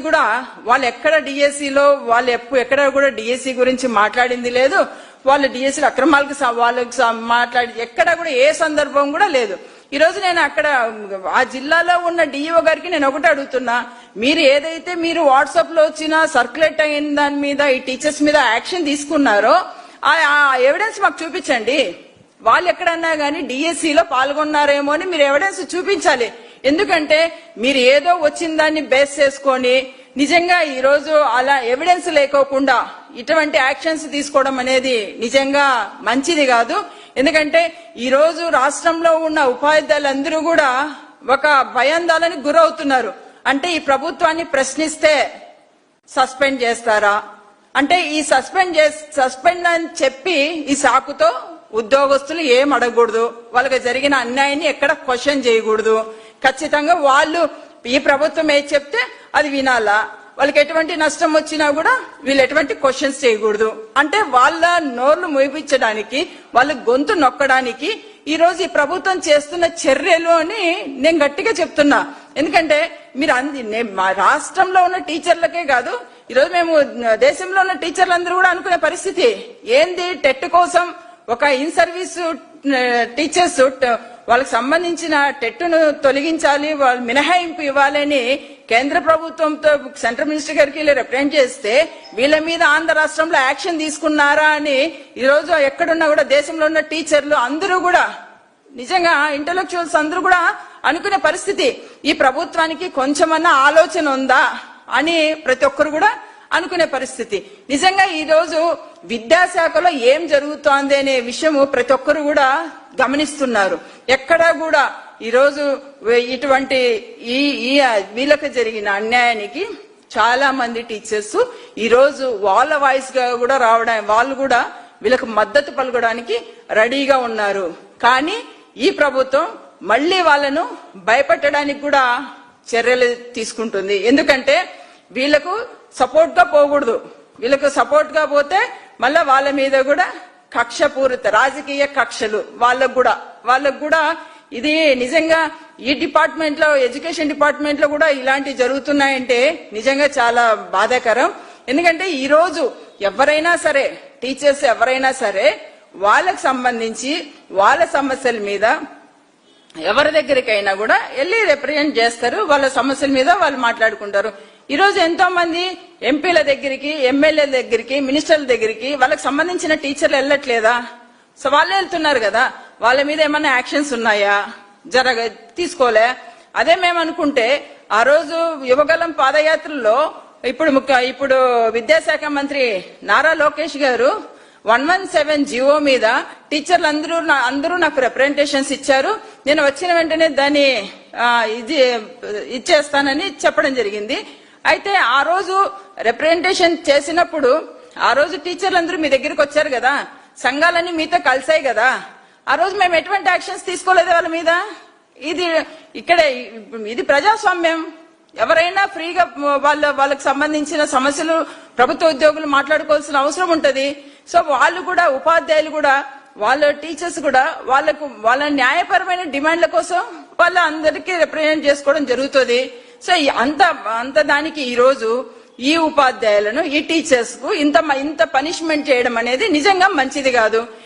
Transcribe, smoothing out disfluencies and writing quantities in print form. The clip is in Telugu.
కూడా వాళ్ళు ఎక్కడ డిఎస్సిలో వాళ్ళు ఎక్కడ కూడా డిఎస్సి గురించి మాట్లాడింది లేదు. వాళ్ళు డిఎస్సీలో అక్రమాలకు వాళ్ళకి మాట్లాడి ఎక్కడ కూడా ఏ సందర్భం కూడా లేదు. ఈ రోజు నేను అక్కడ ఆ జిల్లాలో ఉన్న డిఈఓ గారికి నేను ఒకటి అడుగుతున్నా, మీరు ఏదైతే మీరు వాట్సాప్ లో వచ్చిన సర్క్యులేట్ అయిన దాని మీద ఈ టీచర్స్ మీద యాక్షన్ తీసుకున్నారో ఆ ఎవిడెన్స్ మాకు చూపించండి. వాళ్ళు ఎక్కడన్నా గానీ డిఎస్సిలో పాల్గొన్నారేమో అని మీరు ఎవిడెన్స్ చూపించాలి. ఎందుకంటే మీరు ఏదో వచ్చిన దాన్ని బేస్ చేసుకొని నిజంగా ఈ రోజు అలా ఎవిడెన్స్ లేకోకుండా ఇటువంటి యాక్షన్స్ తీసుకోవడం అనేది నిజంగా మంచిది కాదు. ఎందుకంటే ఈ రోజు రాష్ట్రంలో ఉన్న ఉపాధ్యాయులందరూ కూడా ఒక భయాందోళనకు గురవుతున్నారు. అంటే ఈ ప్రభుత్వాన్ని ప్రశ్నిస్తే సస్పెండ్ చేస్తారా అంటే ఈ సస్పెండ్ అని చెప్పి ఈ సాకుతో ఉద్యోగస్తులు ఏం అడగకూడదు, వాళ్ళకి జరిగిన అన్యాయాన్ని ఎక్కడ క్వశ్చన్ చేయకూడదు. ఖచ్చితంగా వాళ్ళు ఈ ప్రభుత్వం ఏది చెప్తే అది వినాలా, వాళ్ళకి ఎటువంటి నష్టం వచ్చినా కూడా వీళ్ళు ఎటువంటి క్వశ్చన్స్ చేయకూడదు. అంటే వాళ్ళ నోర్లు మోయించడానికి వాళ్ళ గొంతు నొక్కడానికి ఈ రోజు ఈ ప్రభుత్వం చేస్తున్న చర్యలు అని నేను గట్టిగా చెప్తున్నా. ఎందుకంటే మీరు మా రాష్ట్రంలో ఉన్న టీచర్లకే కాదు, ఈరోజు మేము దేశంలో ఉన్న టీచర్లందరూ కూడా అనుకునే పరిస్థితి ఏంది, టెట్ కోసం ఒక ఇన్ సర్వీస్ టీచర్స్ వాళ్ళకి సంబంధించిన టెట్టును తొలగించాలి, వాళ్ళు మినహాయింపు ఇవ్వాలని కేంద్ర ప్రభుత్వంతో సెంట్రల్ మినిస్టర్ గారికి రిప్రజెంట్ చేస్తే వీళ్ళ మీద ఆంధ్ర రాష్ట్రంలో యాక్షన్ తీసుకున్నారా అని ఈ రోజు ఎక్కడున్నా కూడా దేశంలో ఉన్న టీచర్లు అందరూ కూడా నిజంగా ఇంటలెక్చువల్స్ అందరూ కూడా అనుకునే పరిస్థితి, ఈ ప్రభుత్వానికి కొంచెమన్నా ఆలోచన ఉందా అని ప్రతి ఒక్కరు కూడా అనుకునే పరిస్థితి. నిజంగా ఈ రోజు విద్యాశాఖలో ఏం జరుగుతోంది అనే విషయము ప్రతి ఒక్కరు కూడా గమనిస్తున్నారు. ఎక్కడా కూడా ఈ రోజు ఇటువంటి వీళ్ళకి జరిగిన అన్యాయానికి చాలా మంది టీచర్స్ ఈ రోజు వాళ్ళ వాయిస్ గా కూడా రావడం, వాళ్ళు కూడా వీళ్ళకు మద్దతు పలకడానికి రెడీగా ఉన్నారు. కానీ ఈ ప్రభుత్వం మళ్ళీ వాళ్ళను భయపెట్టడానికి కూడా చర్యలు తీసుకుంటుంది. ఎందుకంటే వీళ్లకు సపోర్ట్ గా పోకూడదు, వీళ్ళకు సపోర్ట్ గా పోతే మళ్ళా వాళ్ళ మీద కూడా కక్షపూరిత రాజకీయ కక్షలు వాళ్ళకు కూడా ఇది నిజంగా ఈ డిపార్ట్మెంట్ లో ఎడ్యుకేషన్ డిపార్ట్మెంట్ లో కూడా ఇలాంటివి జరుగుతున్నాయంటే నిజంగా చాలా బాధాకరం. ఎందుకంటే ఈ రోజు ఎవరైనా సరే టీచర్స్ ఎవరైనా సరే వాళ్ళకు సంబంధించి వాళ్ళ సమస్యల మీద ఎవరి దగ్గరికైనా కూడా వెళ్ళి రిప్రజెంట్ చేస్తారు, వాళ్ళ సమస్యల మీద వాళ్ళు మాట్లాడుకుంటారు. ఈ రోజు ఎంతో మంది ఎంపీల దగ్గరికి, ఎమ్మెల్యేల దగ్గరికి, మినిస్టర్ల దగ్గరికి వాళ్ళకి సంబంధించిన టీచర్లు వెళ్ళట్లేదా? సో వాళ్ళే వెళ్తున్నారు కదా, వాళ్ళ మీద ఏమన్నా యాక్షన్స్ ఉన్నాయా? తీసుకోలే. అదే మేము అనుకుంటే ఆ రోజు యువగలం పాదయాత్రలో ఇప్పుడు విద్యాశాఖ మంత్రి నారా లోకేష్ గారు 117 జియో మీద టీచర్లు అందరూ నాకు రిప్రజెంటేషన్స్ ఇచ్చారు, నేను వచ్చిన వెంటనే దాన్ని ఇచ్చేస్తానని చెప్పడం జరిగింది. అయితే ఆ రోజు రిప్రజెంటేషన్ చేసినప్పుడు ఆ రోజు టీచర్లందరూ మీ దగ్గరికి వచ్చారు కదా, సంఘాలన్నీ మీతో కలిసాయి కదా, ఆ రోజు మేము ఎటువంటి యాక్షన్స్ తీసుకోలేదు వాళ్ళ మీద. ఇది ప్రజాస్వామ్యం, ఎవరైనా ఫ్రీగా వాళ్ళకి సంబంధించిన సమస్యలు ప్రభుత్వ ఉద్యోగులు మాట్లాడుకోవాల్సిన అవసరం ఉంటది. సో వాళ్ళు కూడా ఉపాధ్యాయులు కూడా వాళ్ళ టీచర్స్ కూడా వాళ్ళ న్యాయపరమైన డిమాండ్ల కోసం వాళ్ళ అందరికీ రిప్రజెంట్ చేసుకోవడం జరుగుతుంది. సో అంత దానికి ఈ రోజు ఈ ఉపాధ్యాయులను ఈ టీచర్స్ కు ఇంత పనిష్మెంట్ చేయడం అనేది నిజంగా మంచిది కాదు.